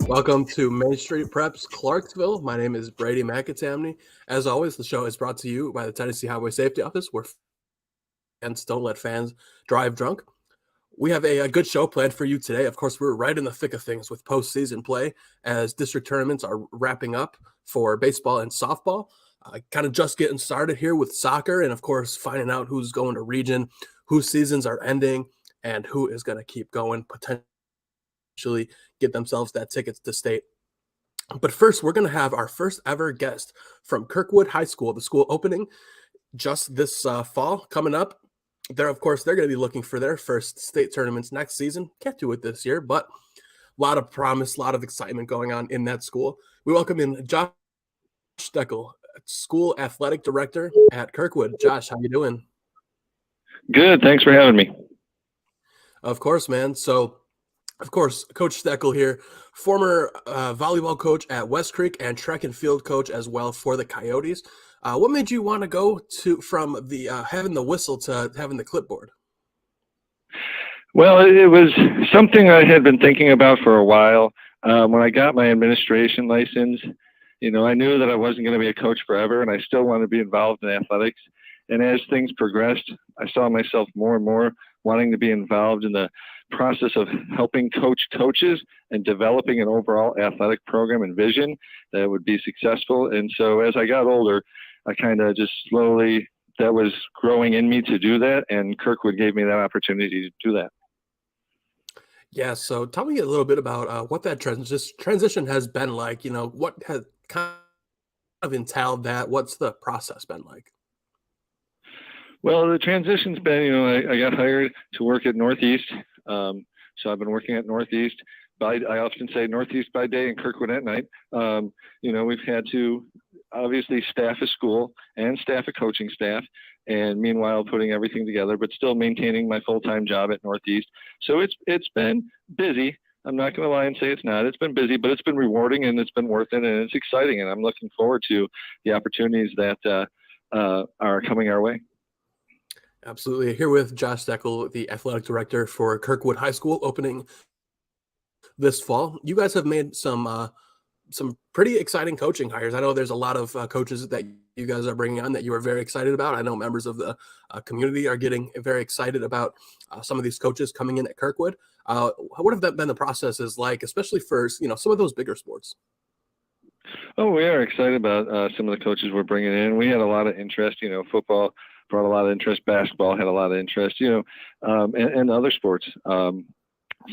Welcome to Main Street Preps, Clarksville. My name is Brady McAtamney. As always, the show is brought to you by the Tennessee Highway Safety Office, where fans don't let fans drive drunk. We have a good show planned for you today. Of course, we're right in the thick of things with postseason play as district tournaments are wrapping up for baseball and softball. Kind of just getting started here with soccer, and of course, finding out who's going to region, whose seasons are ending, and who is going to keep going, potentially get themselves that tickets to state. But first, we're going to have our first ever guest from Kirkwood High School, the school opening just this fall coming up. They're going to be looking for their first state tournaments next season. Can't do it this year, but a lot of promise, a lot of excitement going on in that school. We welcome in Josh Stoeckl, school athletic director at Kirkwood. Josh, how you doing? Good. Thanks for having me. Of course, man. So, of course, Coach Stoeckl here, former volleyball coach at West Creek and track and field coach as well for the Coyotes. What made you want to go from the having the whistle to having the clipboard? Well, it was something I had been thinking about for a while. When I got my administration license, I knew that I wasn't going to be a coach forever, and I still wanted to be involved in athletics. And as things progressed, I saw myself more and more wanting to be involved in the process of helping coach coaches and developing an overall athletic program and vision that would be successful. And so as I got older, I kind of just slowly, that was growing in me to do that. And Kirkwood gave me that opportunity to do that. Yeah. So tell me a little bit about what that transition has been like. What has kind of entailed that? What's the process been like? Well, the transition's been, I got hired to work at Northeast. So I've been working at Northeast. I often say Northeast by day and Kirkwood at night. We've had to obviously staff a school and staff a coaching staff, and meanwhile putting everything together, but still maintaining my full-time job at Northeast. So it's been busy. I'm not going to lie and say it's not. It's been busy, but it's been rewarding and it's been worth it, and it's exciting. And I'm looking forward to the opportunities that are coming our way. Absolutely. Here with Josh Stoeckl, the athletic director for Kirkwood High School, opening this fall. You guys have made some pretty exciting coaching hires. I know there's a lot of coaches that you guys are bringing on that you are very excited about. I know members of the community are getting very excited about some of these coaches coming in at Kirkwood. What have that been the processes like, especially for some of those bigger sports? Oh, we are excited about some of the coaches we're bringing in. We had a lot of interest. Football brought a lot of interest. Basketball had a lot of interest. And other sports.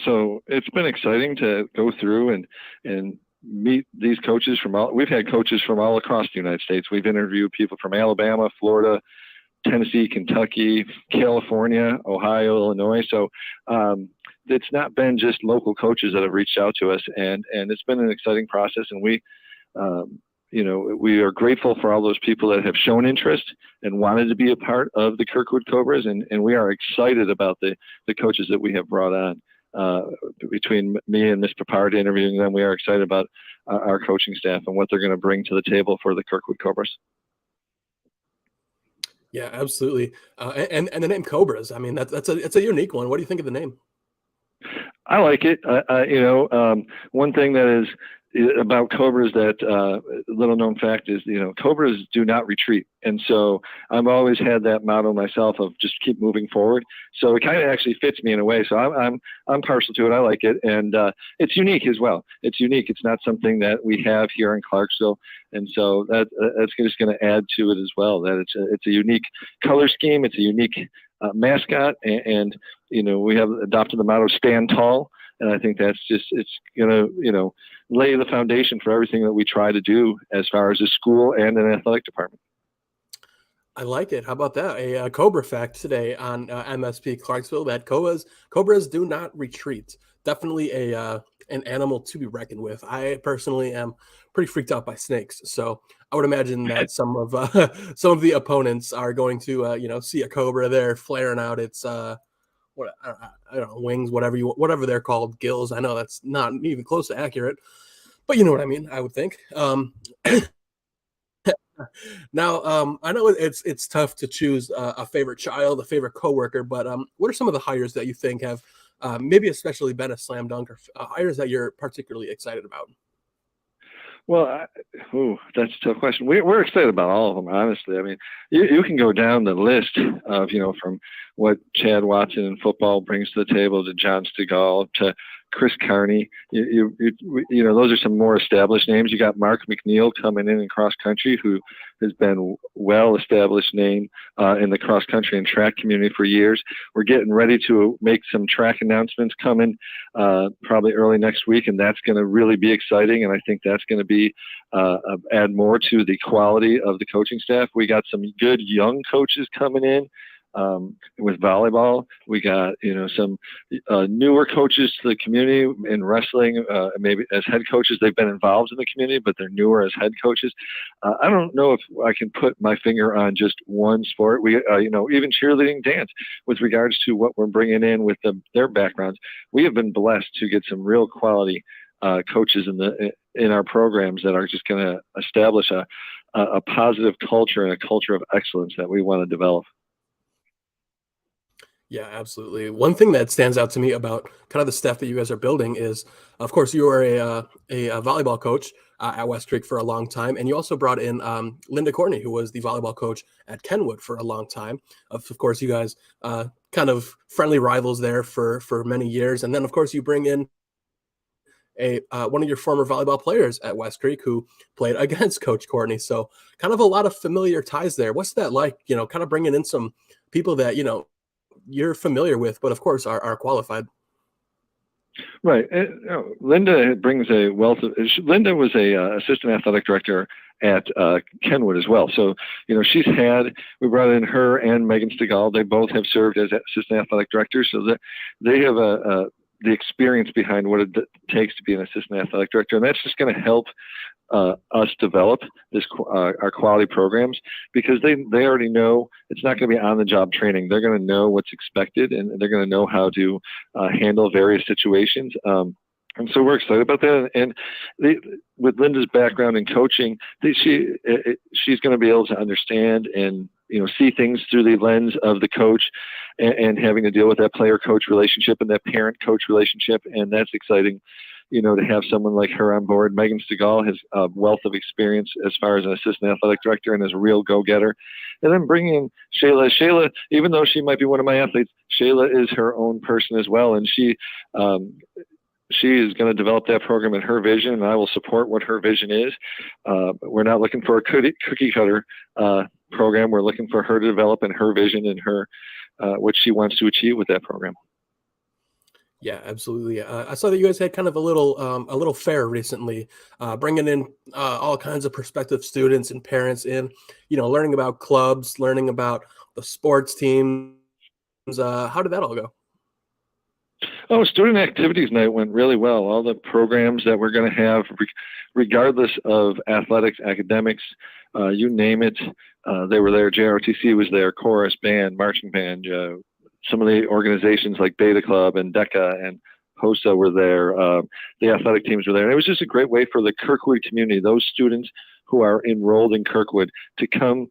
So it's been exciting to go through and meet these coaches we've had coaches from all across the United States. We've interviewed people from Alabama, Florida, Tennessee, Kentucky, California, Ohio, Illinois. So it's not been just local coaches that have reached out to us, and it's been an exciting process. And we are grateful for all those people that have shown interest and wanted to be a part of the Kirkwood Cobras, and we are excited about the coaches that we have brought on. Between me and Ms. Papard interviewing them, we are excited about our coaching staff and what they're going to bring to the table for the Kirkwood Cobras. Yeah, absolutely. And the name Cobras, I mean, that's a unique one. What do you think of the name? I like it. One thing that is about cobras that little known fact is, cobras do not retreat. And so I've always had that motto myself of just keep moving forward. So it kind of actually fits me in a way. So I'm partial to it. I like it. And it's unique as well. It's unique. It's not something that we have here in Clarksville. And so that's just going to add to it as well, that it's a unique color scheme. It's a unique mascot. And we have adopted the motto stand tall. And I think it's going to, lay the foundation for everything that we try to do as far as a school and an athletic department. I like it. How about that? A Cobra fact today on MSP Clarksville, that cobras do not retreat. Definitely an animal to be reckoned with. I personally am pretty freaked out by snakes, so I would imagine that some of the opponents are going to see a cobra there flaring out its what I don't know, wings, whatever they're called, gills. I know that's not even close to accurate, but you know what I mean. I would think. Now, I know it's tough to choose a favorite child, a favorite coworker, but what are some of the hires that you think have maybe especially been a slam dunk, or hires that you're particularly excited about? Well, that's a tough question. We're excited about all of them, honestly. I mean, you can go down the list of, from what Chad Watson in football brings to the table to John Stoeckl to Chris Carney. Those are some more established names. You got Mark McNeil coming in cross country, who has been well established name in the cross country and track community for years. We're getting ready to make some track announcements coming probably early next week, and that's going to really be exciting. And I think that's going to be add more to the quality of the coaching staff. We got some good young coaches coming in. With volleyball, we got some newer coaches to the community in wrestling. Maybe as head coaches, they've been involved in the community, but they're newer as head coaches. I don't know if I can put my finger on just one sport. We, even cheerleading, dance. With regards to what we're bringing in with their backgrounds, we have been blessed to get some real quality coaches in our programs that are just going to establish a positive culture and a culture of excellence that we want to develop. Yeah, absolutely. One thing that stands out to me about kind of the staff that you guys are building is, of course, you were a volleyball coach at West Creek for a long time, and you also brought in Linda Courtney, who was the volleyball coach at Kenwood for a long time. Of course, you guys kind of friendly rivals there for many years, and then of course you bring in one of your former volleyball players at West Creek who played against Coach Courtney. So kind of a lot of familiar ties there. What's that like? Kind of bringing in some people that you're familiar with, but of course are qualified. Right. Linda brings a wealth of. Linda was a assistant athletic director at Kenwood as well. So we brought in her and Megan Stoeckl. They both have served as assistant athletic directors, so that they have the experience behind what it takes to be an assistant athletic director, and that's just going to help us develop our quality programs, because they already know it's not going to be on the job training. They're going to know what's expected, and they're going to know how to handle various situations. And so we're excited about that. And with Linda's background in coaching, she's going to be able to understand and see things through the lens of the coach, and having to deal with that player-coach relationship and that parent-coach relationship. And that's exciting, to have someone like her on board. Megan Stoeckl has a wealth of experience as far as an assistant athletic director and is a real go-getter. And then bringing in Shayla. Shayla, even though she might be one of my athletes, Shayla is her own person as well. And she is going to develop that program in her vision, and I will support what her vision is. We're not looking for a cookie cutter program. We're looking for her to develop in her vision and her what she wants to achieve with that program. Yeah, absolutely. I saw that you guys had kind of a little fair recently, bringing in all kinds of prospective students and parents in, learning about clubs, learning about the sports teams. How did that all go? Oh, student activities night went really well. All the programs that we're going to have, regardless of athletics, academics, you name it, they were there. JROTC was there, chorus, band, marching band. Some of the organizations like Beta Club and DECA and HOSA were there. The athletic teams were there. And it was just a great way for the Kirkwood community, those students who are enrolled in Kirkwood, to come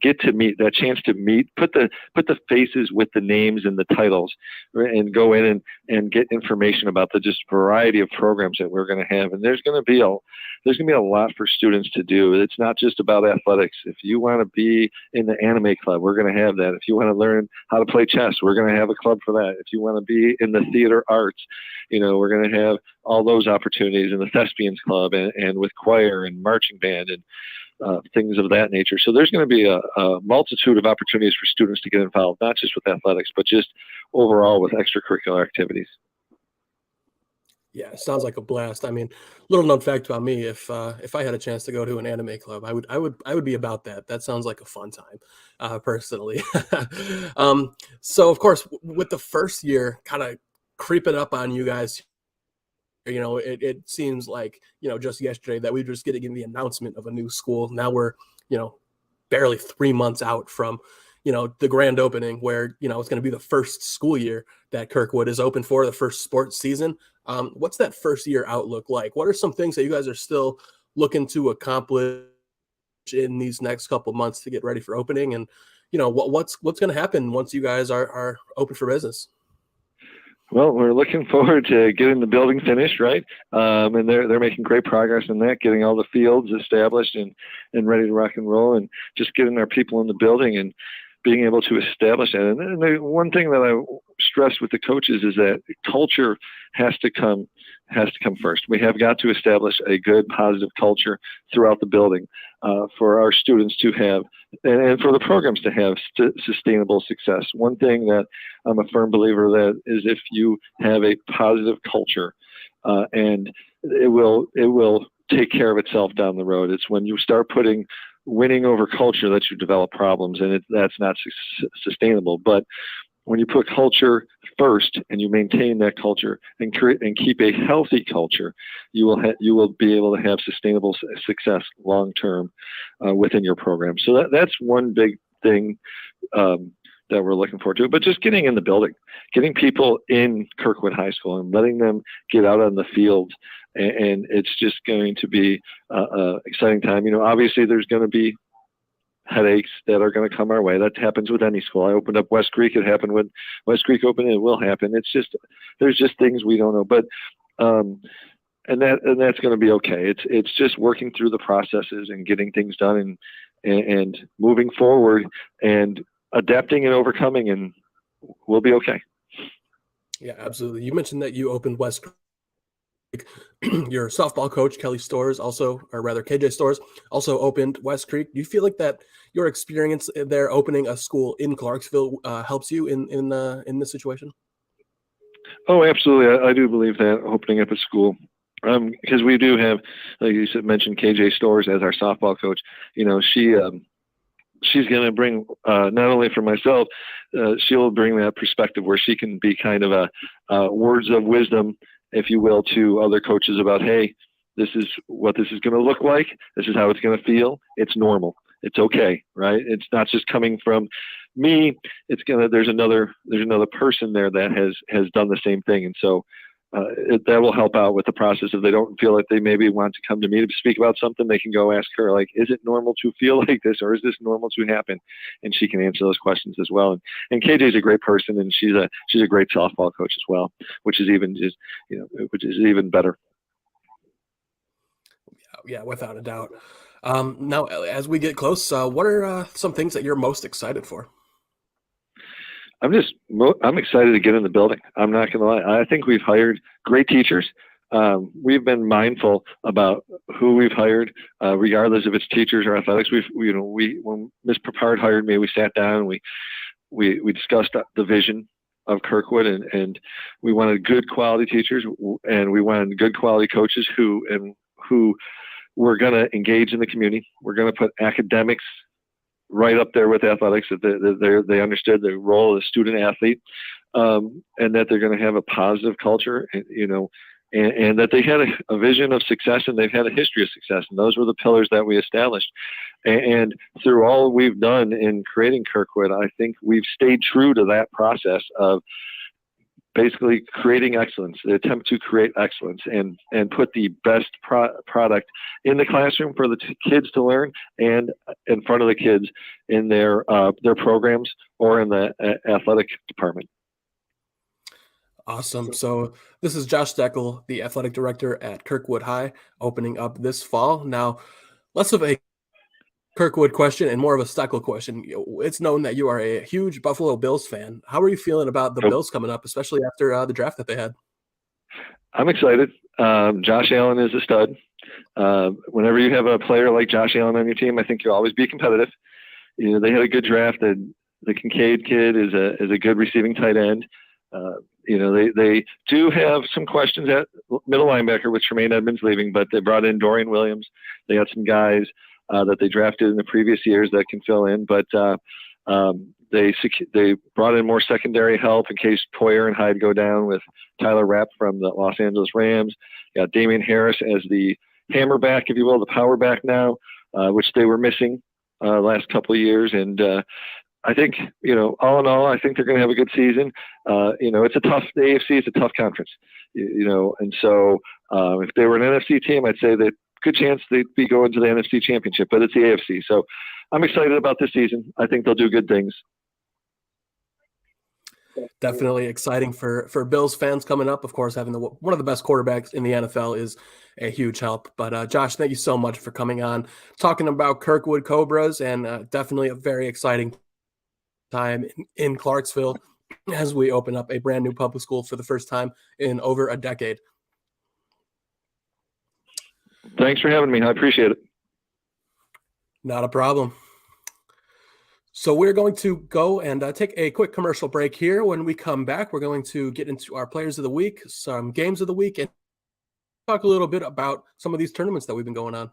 get to meet, that chance to meet, put the faces with the names and the titles, and go in and get information about the just variety of programs that we're going to have. And there's going to be a lot for students to do. It's not just about athletics. If you want to be in the anime club, we're going to have that. If you want to learn how to play chess, we're going to have a club for that. If you want to be in the theater arts, we're going to have all those opportunities in the thespians club, and with choir and marching band and things of that nature. So there's going to be a multitude of opportunities for students to get involved, not just with athletics, but just overall with extracurricular activities. Yeah, sounds like a blast. I mean, little known fact about me: if I had a chance to go to an anime club, I would be about that. That sounds like a fun time, personally. So of course, with the first year kind of creeping up on you guys, it seems like just yesterday that we were just getting the announcement of a new school. Now we're barely 3 months out from the grand opening, where it's going to be the first school year that Kirkwood is open for, the first sports season. What's that first year outlook like? What are some things that you guys are still looking to accomplish in these next couple months to get ready for opening? And what's going to happen once you guys are open for business? Well, we're looking forward to getting the building finished, right? And they're making great progress in that, getting all the fields established and ready to rock and roll, and just getting our people in the building and being able to establish that. And the one thing that I stress with the coaches is that culture has to come first. We have got to establish a good, positive culture throughout the building for our students to have, and for the programs to have sustainable success. One thing that I'm a firm believer that is, if you have a positive culture, and it will take care of itself down the road. It's when you start putting winning over culture that you develop problems, and that's not sustainable. But when you put culture first and you maintain that culture and keep a healthy culture, you will be able to have sustainable success long term within your program. So that's one big thing that we're looking forward to. But just getting in the building, getting people in Kirkwood High School and letting them get out on the field, and it's just going to be an exciting time. Obviously there's going to be headaches that are going to come our way. That happens with any school. I opened up West Creek. It happened when West Creek opened. It will happen. There's just things we don't know, but and that's going to be okay. It's just working through the processes and getting things done and moving forward and adapting and overcoming, and we'll be okay. Yeah, absolutely. You mentioned that you opened West Creek. Your softball coach, Kelly Stores, KJ Stores, also opened West Creek. Do you feel like that your experience there opening a school in Clarksville helps you in this situation? Oh, absolutely. I do believe that opening up a school, because we do have, like you mentioned, KJ Stores as our softball coach. She's going to bring, not only for myself, she'll bring that perspective where she can be kind of a words of wisdom, if you will, to other coaches about, hey, this is what this is going to look like. This is how it's going to feel. It's normal. It's okay, right? It's not just coming from me. There's another person there that has done the same thing. And so that will help out with the process. If they don't feel like they maybe want to come to me to speak about something, they can go ask her, like, is it normal to feel like this, or is this normal to happen? And she can answer those questions as well. And KJ is a great person, and she's a great softball coach as well, which is even better. Yeah, without a doubt. Now, as we get close, what are some things that you're most excited for? I'm excited to get in the building. I'm not going to lie. I think we've hired great teachers. We've been mindful about who we've hired, regardless if it's teachers or athletics. When Ms. Papard hired me, we sat down, we discussed the vision of Kirkwood, and we wanted good quality teachers, and we wanted good quality coaches who were going to engage in the community. We're going to put academics right up there with athletics, that they understood the role of the student athlete, and that they're going to have a positive culture, and that they had a vision of success, and they've had a history of success. And those were the pillars that we established. And through all we've done in creating Kirkwood, I think we've stayed true to that process of basically creating excellence, the attempt to create excellence, and put the best product in the classroom for the kids to learn, and in front of the kids in their programs or in the athletic department. Awesome. So this is Josh Stoeckl, the athletic director at Kirkwood High, opening up this fall. Now, less of a Kirkwood question and more of a Stoeckl question. It's known that you are a huge Buffalo Bills fan. How are you feeling about the Bills coming up, especially after the draft that they had? I'm excited. Josh Allen is a stud. Whenever you have a player like Josh Allen on your team, I think you'll always be competitive. They had a good draft. The Kincaid kid is a good receiving tight end. They do have some questions at middle linebacker with Tremaine Edmonds leaving, but they brought in Dorian Williams. They got some guys that they drafted in the previous years that can fill in, but they brought in more secondary help in case Poyer and Hyde go down, with Tyler Rapp from the Los Angeles Rams. You got Damian Harris as the hammer back, if you will, the power back now, which they were missing last couple of years. And I think, all in all, I think they're going to have a good season. It's a tough, the AFC is a tough conference, and so if they were an NFC team, I'd say that good chance they'd be going to the NFC Championship, but it's the AFC. So I'm excited about this season. I think they'll do good things. definitely exciting for Bills fans coming up. Of course, having one of the best quarterbacks in the NFL is a huge help. But Josh, thank you so much for coming on, talking about Kirkwood Cobras, and definitely a very exciting time in Clarksville as we open up a brand new public school for the first time in over a decade. Thanks for having me. I appreciate it. Not a problem. So we're going to go and take a quick commercial break here. When we come back, we're going to get into our players of the week, some games of the week, and talk a little bit about some of these tournaments that we've been going on.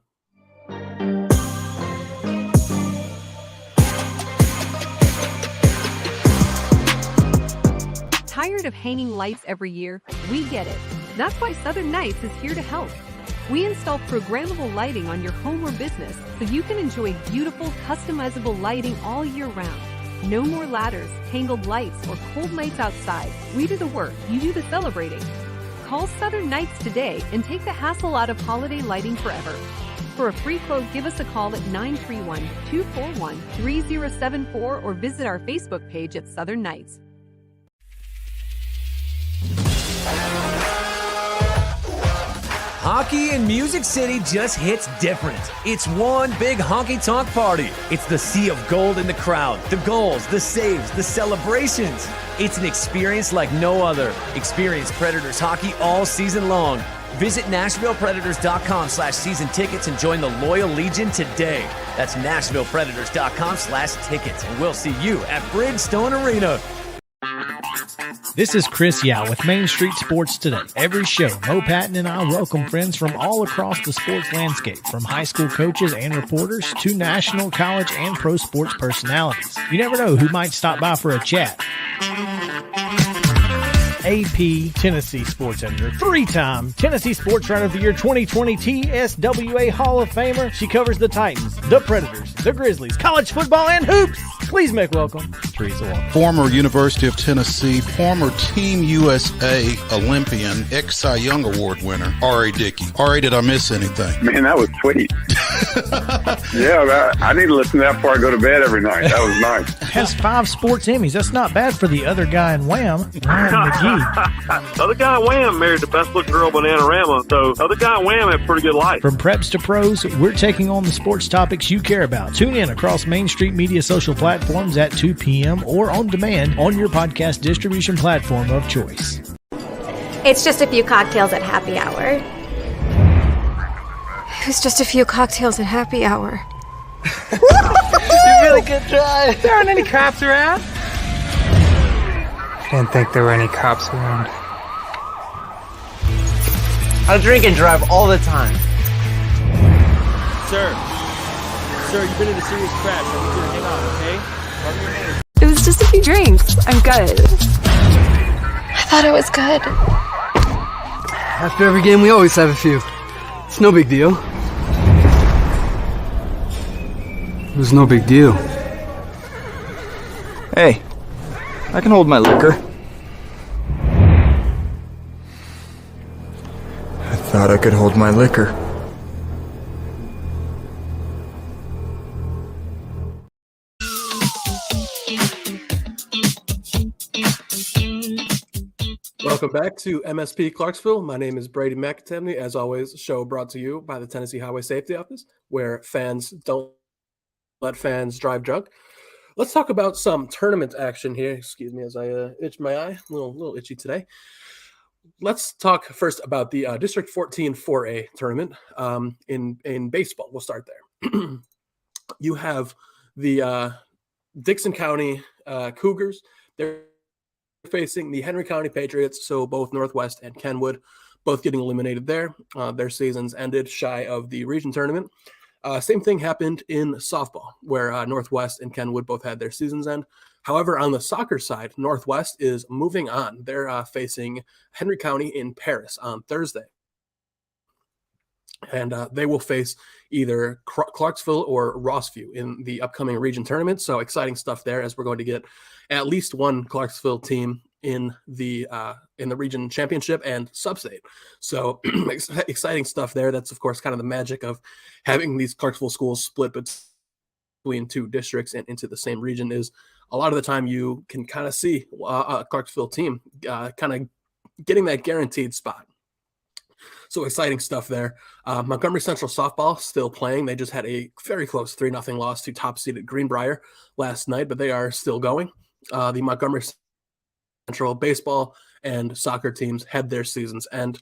Tired of hanging lights every year? We get it. That's why Southern Nights is here to help. We install programmable lighting on your home or business so you can enjoy beautiful, customizable lighting all year round. No more ladders, tangled lights, or cold nights outside. We do the work, you do the celebrating. Call Southern Nights today and take the hassle out of holiday lighting forever. For a free quote, give us a call at 931-241-3074 or visit our Facebook page at Southern Nights. Hockey in Music City just hits different. It's one big honky-tonk party. It's the sea of gold in the crowd, the goals, the saves, the celebrations. It's an experience like no other. Experience Predators hockey all season long. Visit NashvillePredators.com/season tickets and join the Loyal Legion today. That's NashvillePredators.com/tickets, and we'll see you at Bridgestone Arena. This is Chris Yao with Main Street Sports Today. Every show, Mo Patton and I welcome friends from all across the sports landscape, from high school coaches and reporters to national, college, and pro sports personalities. You never know who might stop by for a chat. AP Tennessee Sports Editor, three-time Tennessee Sports Writer of the Year 2020 TSWA Hall of Famer. She covers the Titans, the Predators, the Grizzlies, college football, and hoops. Please make welcome Teresa Walker. Former University of Tennessee, former Team USA Olympian, ex-Cy Young Award winner, R.A. Dickey. R.A., did I miss anything? Man, that was sweet. Yeah, I need to listen to that before I go to bed every night. That was nice. Has 5 sports Emmys. That's not bad for the other guy in Wham, Ryan McGee. The other guy in Wham married the best-looking girl, Bananarama, so the other guy in Wham had a pretty good life. From preps to pros, we're taking on the sports topics you care about. Tune in across Main Street Media social platforms at 2 p.m. or on demand on your podcast distribution platform of choice. It's just a few cocktails at happy hour. It was just a few cocktails at happy hour. You really good try. There aren't any cops around. I didn't think there were any cops around. I drink and drive all the time. Sir, you've been in a serious crash. I need you to hang on, okay? Cover your hands. It was just a few drinks. I'm good. I thought I was good. After every game, we always have a few. It's no big deal. It was no big deal. Hey, I can hold my liquor. I thought I could hold my liquor. Welcome back to MSP Clarksville. My name is Brady McAtamney. As always, a show brought to you by the Tennessee Highway Safety Office, where fans don't let fans drive drunk. Let's talk about some tournament action here. Excuse me as I itch my eye. A little itchy today. Let's talk first about the District 14 4A tournament in baseball. We'll start there. You have the Dixon County Cougars. They're facing the Henry County Patriots, so both Northwest and Kenwood, both getting eliminated there. Their seasons ended shy of the region tournament. Same thing happened in softball, where Northwest and Kenwood both had their seasons end. However, on the soccer side, Northwest is moving on. They're facing Henry County in Paris on Thursday. And they will face either Clarksville or Rossview in the upcoming region tournament. So exciting stuff there, as we're going to get at least one Clarksville team in the region championship and sub-state. So exciting stuff there. That's, of course, kind of the magic of having these Clarksville schools split between two districts and into the same region, is a lot of the time you can kind of see a Clarksville team kind of getting that guaranteed spot. So exciting stuff there. Montgomery Central softball still playing. They just had a very close 3-0 loss to top-seeded Greenbrier last night, but they are still going. The Montgomery Central baseball and soccer teams had their seasons end.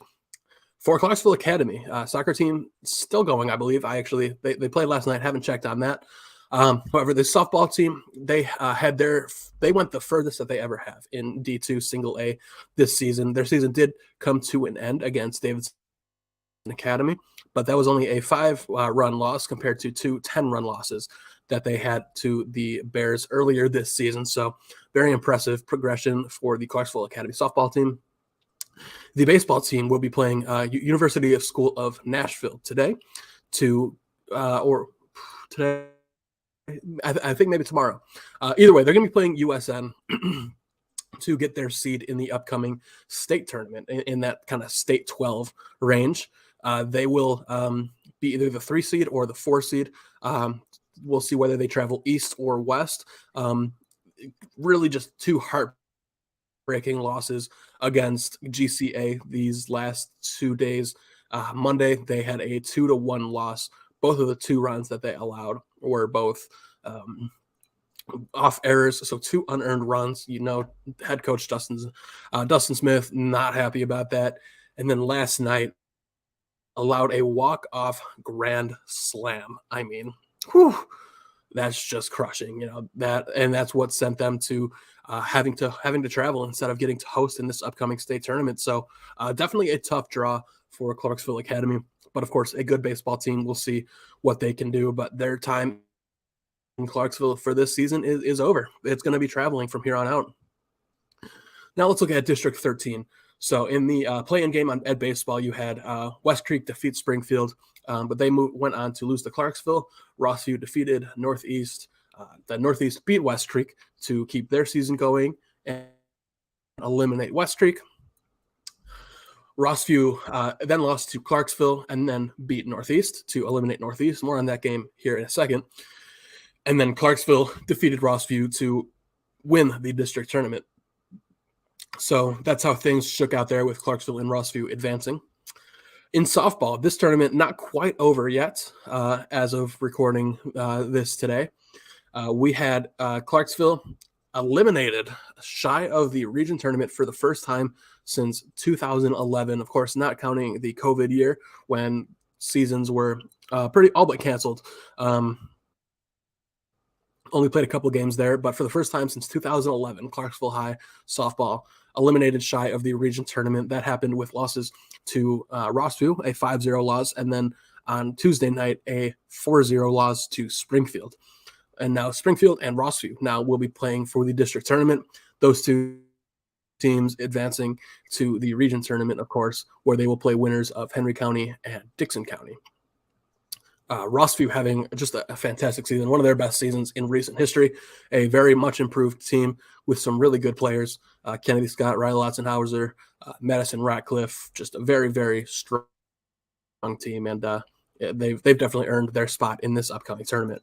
For Clarksville Academy, soccer team still going, I believe. They played last night. Haven't checked on that. However, the softball team, they went the furthest that they ever have in D2 single A this season. Their season did come to an end against Davidson Academy, but that was only a 5-run loss compared to 2 10-run losses that they had to the Bears earlier this season. So very impressive progression for the Clarksville Academy softball team. The baseball team will be playing University of School of Nashville today I think maybe tomorrow. Either way, they're going to be playing USN to get their seed in the upcoming state tournament in that kind of state 12 range. They will be either the 3 seed or the 4 seed. We'll see whether they travel east or west. Really just 2 heartbreaking losses against GCA these last 2 days. Monday, they had a 2-1 loss. Both of the 2 runs that they allowed were both off errors, so 2 unearned runs. Head coach Dustin Smith not happy about that. And then last night allowed a walk-off grand slam. I mean, that's just crushing. That's what sent them to having to travel instead of getting to host in this upcoming state tournament. So definitely a tough draw for Clarksville Academy. But of course, a good baseball team. We'll see what they can do. But their time in Clarksville for this season is over. It's going to be traveling from here on out. Now let's look at District 13. So in the play-in game on Ed Baseball, you had West Creek defeat Springfield, but they went on to lose to Clarksville. Rossview defeated Northeast. The Northeast beat West Creek to keep their season going and eliminate West Creek. Rossview then lost to Clarksville and then beat Northeast to eliminate Northeast. More on that game here in a second. And then Clarksville defeated Rossview to win the district tournament. So that's how things shook out there with Clarksville and Rossview advancing. In softball, this tournament not quite over yet as of recording this today. We had Clarksville eliminated shy of the region tournament for the first time since 2011. Of course, not counting the COVID year when seasons were pretty all but canceled. Only played a couple games there, but for the first time since 2011, Clarksville High softball eliminated shy of the region tournament. That happened with losses to Rossview, a 5-0 loss, and then on Tuesday night, a 4-0 loss to Springfield. And now Springfield and Rossview now will be playing for the district tournament. Those 2 teams advancing to the region tournament, of course, where they will play winners of Henry County and Dixon County. Rossview having just a fantastic season, one of their best seasons in recent history, a very much improved team with some really good players. Kennedy Scott, Riley Lotzenhauser, Madison Ratcliffe, just a very, very strong team. And they've definitely earned their spot in this upcoming tournament.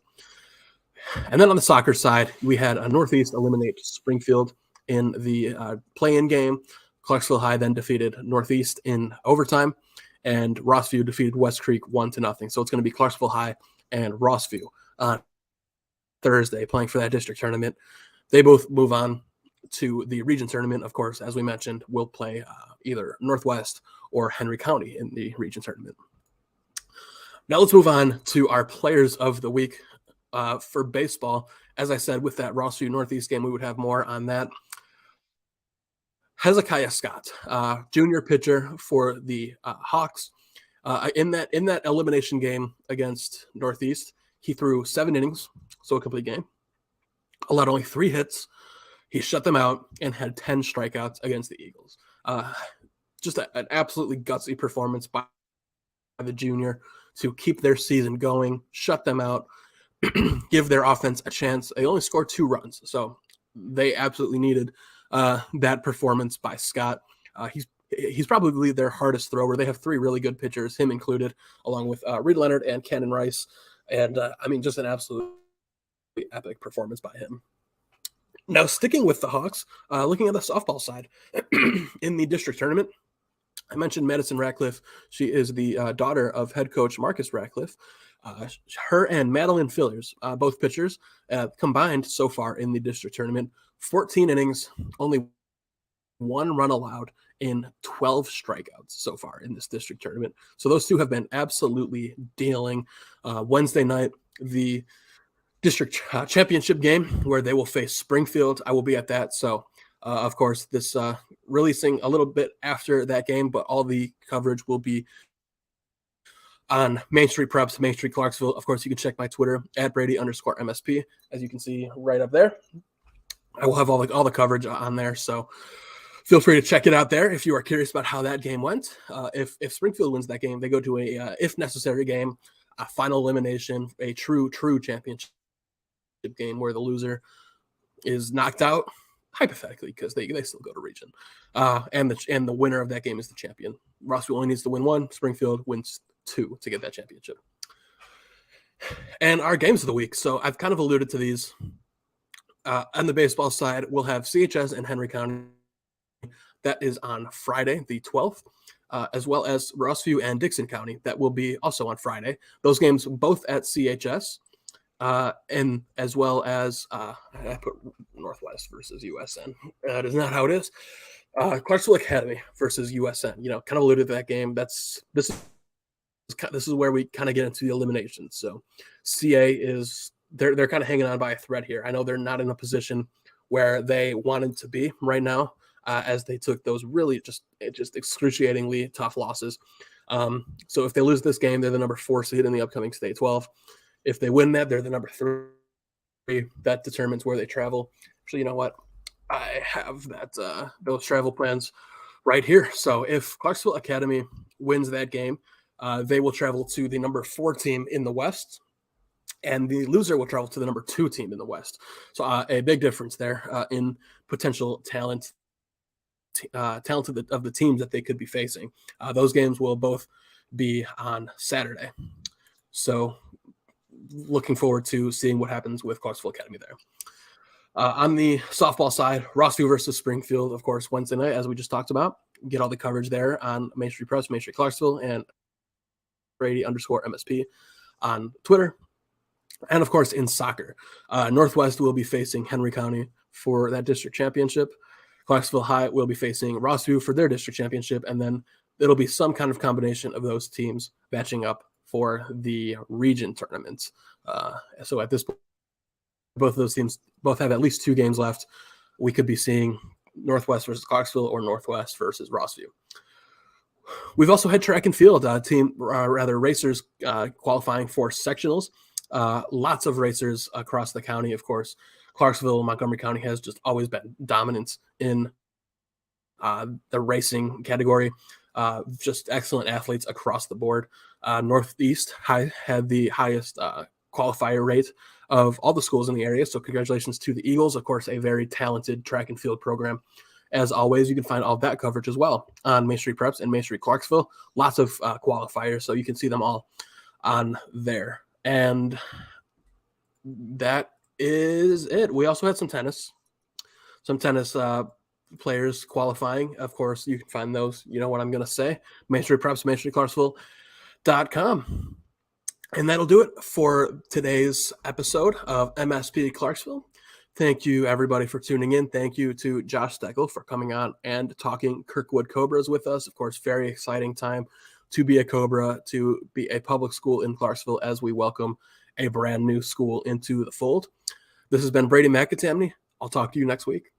And then on the soccer side, we had Northeast eliminate Springfield in the play-in game. Clarksville High then defeated Northeast in overtime, and Rossview defeated West Creek 1-0. So it's going to be Clarksville High and Rossview on Thursday playing for that district tournament. They both move on to the region tournament. Of course, as we mentioned, we'll play either Northwest or Henry County in the region tournament. Now let's move on to our players of the week for baseball. As I said, with that Rossview Northeast game, we would have more on that. Hezekiah Scott, junior pitcher for the Hawks. In that elimination game against Northeast, he threw 7 innings, so a complete game. Allowed only 3 hits. He shut them out and had 10 strikeouts against the Eagles. Just an absolutely gutsy performance by the junior to keep their season going, shut them out, give their offense a chance. They only scored 2 runs, so they absolutely needed that performance by Scott. He's probably their hardest thrower. They have 3 really good pitchers, him included, along with Reed Leonard and Cannon Rice. And just an absolutely epic performance by him. Now, sticking with the Hawks, looking at the softball side in the district tournament, I mentioned Madison Ratcliffe. She is the daughter of head coach Marcus Ratcliffe. Her and Madeline Fillers, both pitchers, combined so far in the district tournament, 14 innings, only 1 run allowed in 12 strikeouts so far in this district tournament. So those two have been absolutely dealing. Wednesday night, the district championship game where they will face Springfield. I will be at that. So, of course, this releasing a little bit after that game, but all the coverage will be on Main Street Preps, Main Street Clarksville. Of course, you can check my Twitter at Brady_MSP, as you can see right up there. I will have all the coverage on there. So feel free to check it out there if you are curious about how that game went. If Springfield wins that game, they go to a, if necessary game, a final elimination, a true championship game where the loser is knocked out, hypothetically, because they still go to region. And the winner of that game is the champion. Rossville only needs to win 1. Springfield wins 2 to get that championship. And our games of the week. So I've kind of alluded to these. On the baseball side, we'll have CHS and Henry County. That is on Friday, the 12th, as well as Rossview and Dixon County. That will be also on Friday. Those games both at CHS. And as well as I put Northwest versus USN. That is not how it is. Clarksville Academy versus USN. Kind of alluded to that game. This is where we kind of get into the elimination. So CA is they're kind of hanging on by a thread here. I know they're not in a position where they wanted to be right now, as they took those really just excruciatingly tough losses. So if they lose this game, they're the number 4 seed in the upcoming State 12. If they win that, they're the number 3. That determines where they travel. Actually, you know what? I have those travel plans right here. So if Clarksville Academy wins that game, they will travel to the number 4 team in the West, and the loser will travel to the number 2 team in the West. So a big difference there in potential talent of the teams that they could be facing. Those games will both be on Saturday. So looking forward to seeing what happens with Clarksville Academy there. On the softball side, Rossview versus Springfield, of course, Wednesday night, as we just talked about. Get all the coverage there on Main Street Press, Main Street Clarksville, and Brady_MSP on Twitter. And, of course, in soccer, Northwest will be facing Henry County for that district championship. Clarksville High will be facing Rossview for their district championship, and then it'll be some kind of combination of those teams matching up for the region tournaments. So at this point, both of those teams both have at least 2 games left. We could be seeing Northwest versus Clarksville or Northwest versus Rossview. We've also had track and field racers qualifying for sectionals. Lots of racers across the county, of course. Clarksville, Montgomery County has just always been dominant in the racing category. Just excellent athletes across the board. Northeast had the highest qualifier rate of all the schools in the area. So congratulations to the Eagles. Of course, a very talented track and field program. As always, you can find all that coverage as well on Main Street Preps and Main Street Clarksville. Lots of qualifiers, so you can see them all on there. And that is it. We also had some tennis players qualifying. Of course, you can find those. You know what I'm going to say. Main Street Preps, Main Street Clarksville.com. And that'll do it for today's episode of MSP Clarksville. Thank you, everybody, for tuning in. Thank you to Josh Stoeckl for coming on and talking Kirkwood Cobras with us. Of course, very exciting time to be a Cobra, to be a public school in Clarksville as we welcome a brand new school into the fold. This has been Brady McAtamney. I'll talk to you next week.